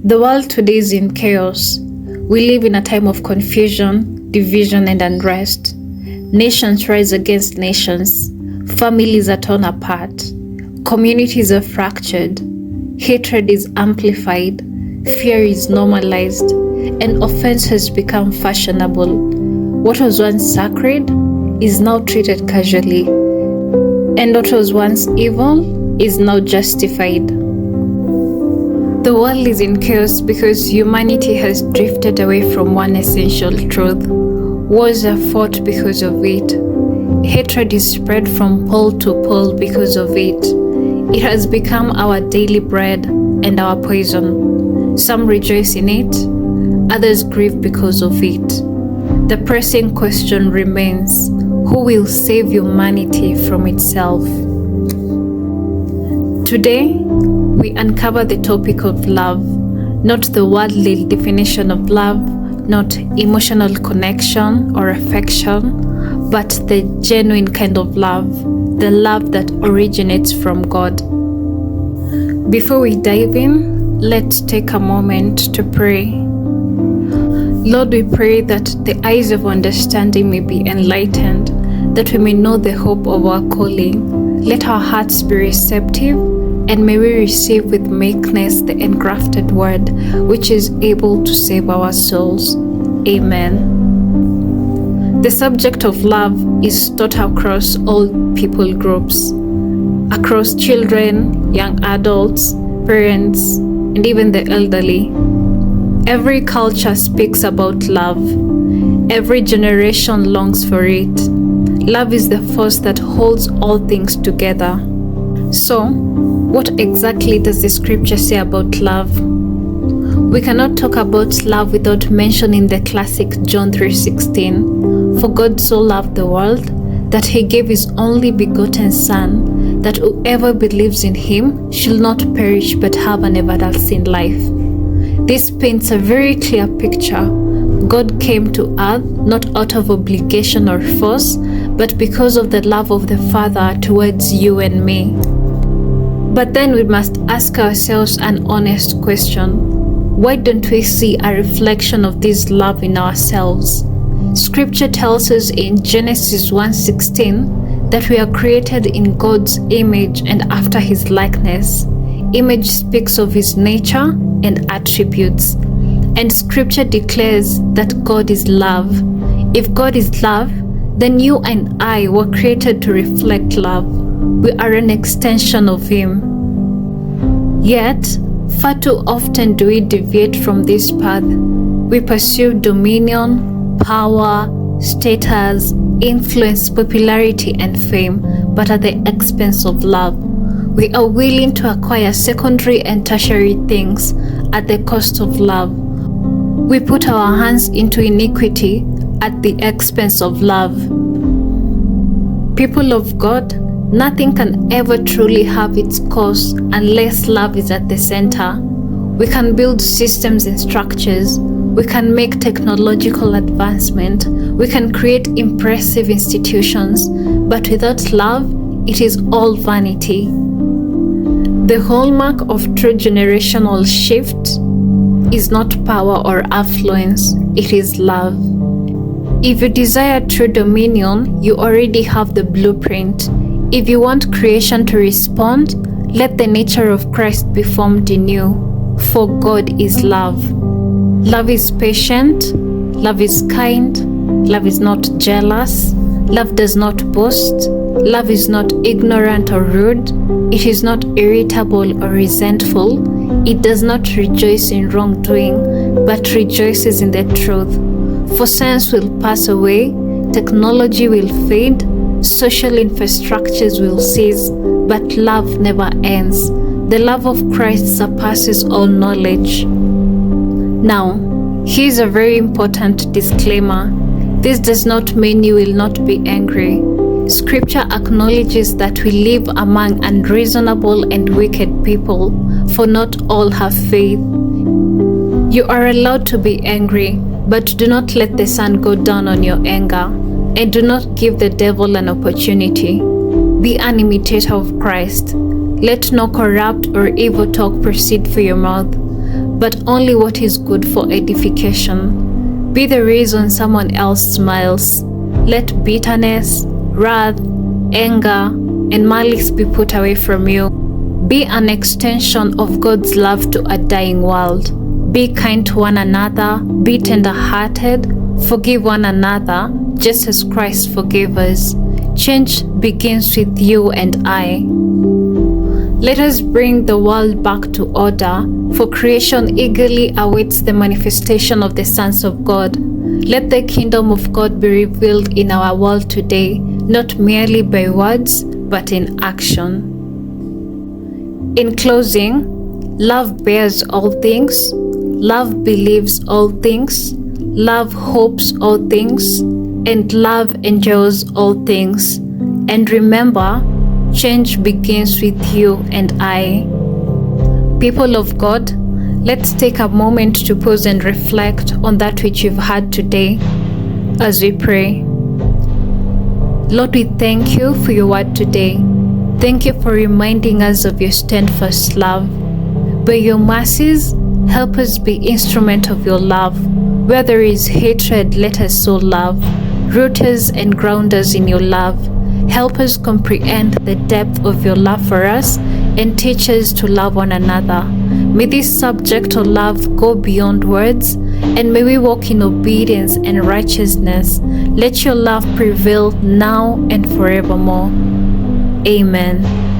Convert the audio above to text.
The world today is in chaos. We live in a time of confusion, division, and unrest. Nations rise against nations. Families are torn apart. Communities are fractured. Hatred is amplified. Fear is normalized. And offense has become fashionable. What was once sacred is now treated casually. And what was once evil is now justified. The world is in chaos because humanity has drifted away from one essential truth. Wars are fought because of it. Hatred is spread from pole to pole because of it. It has become our daily bread and our poison. Some rejoice in it, others grieve because of it. The pressing question remains, who will save humanity from itself? Today, we uncover the topic of love, not the worldly definition of love, not emotional connection or affection, but the genuine kind of love, the love that originates from God. Before we dive in, let's take a moment to pray. Lord, we pray that the eyes of understanding may be enlightened, that we may know the hope of our calling. Let our hearts be receptive, and may we receive with meekness the engrafted word, which is able to save our souls. Amen. The subject of love is taught across all people groups, across children, young adults, parents, and even the elderly. Every culture speaks about love. Every generation longs for it. Love is the force that holds all things together. So, what exactly does the scripture say about love? We cannot talk about love without mentioning the classic John 3:16. For God so loved the world that he gave his only begotten Son, that whoever believes in him shall not perish but have an everlasting life. This paints a very clear picture. God came to earth not out of obligation or force, but because of the love of the Father towards you and me. But then we must ask ourselves an honest question. Why don't we see a reflection of this love in ourselves? Scripture tells us in Genesis 1:16 that we are created in God's image and after his likeness. Image speaks of his nature and attributes. And scripture declares that God is love. If God is love, then you and I were created to reflect love. We are an extension of him. Yet, far too often do we deviate from this path. We pursue dominion, power, status, influence, popularity, and fame, but at the expense of love. We are willing to acquire secondary and tertiary things at the cost of love. We put our hands into iniquity at the expense of love. People of God, nothing can ever truly have its course unless love is at the center. We can build systems and structures. We can make technological advancement. We can create impressive institutions. But without love, it is all vanity. The hallmark of true generational shift is not power or affluence, it is love. If you desire true dominion, you already have the blueprint. If you want creation to respond, let the nature of Christ be formed in you, for God is love. Love is patient, love is kind, love is not jealous, love does not boast, love is not ignorant or rude, it is not irritable or resentful, it does not rejoice in wrongdoing, but rejoices in the truth. For science will pass away, technology will fade, social infrastructures will cease, but love never ends. The love of Christ surpasses all knowledge. Now, here's a very important disclaimer. This does not mean you will not be angry. Scripture acknowledges that we live among unreasonable and wicked people, for not all have faith. You are allowed to be angry, but do not let the sun go down on your anger, and do not give the devil an opportunity. Be an imitator of Christ. Let no corrupt or evil talk proceed from your mouth, but only what is good for edification. Be the reason someone else smiles. Let bitterness, wrath, anger, and malice be put away from you. Be an extension of God's love to a dying world. Be kind to one another, be tender-hearted, forgive one another, just as Christ forgave us. Change begins with you and I. Let us bring the world back to order, for creation eagerly awaits the manifestation of the sons of God. Let the kingdom of God be revealed in our world today, not merely by words, but in action. In closing, love bears all things, love believes all things, love hopes all things, and love endures all things. And remember, change begins with you and I. People of God, let's take a moment to pause and reflect on that which you've heard today as we pray. Lord, we thank you for your word today. Thank you for reminding us of your steadfast love. By your mercies, help us be instrument of your love. Where there is hatred, let us sow love. Root us and ground us in your love. Help us comprehend the depth of your love for us and teach us to love one another. May this subject of love go beyond words, and may we walk in obedience and righteousness. Let your love prevail now and forevermore. Amen.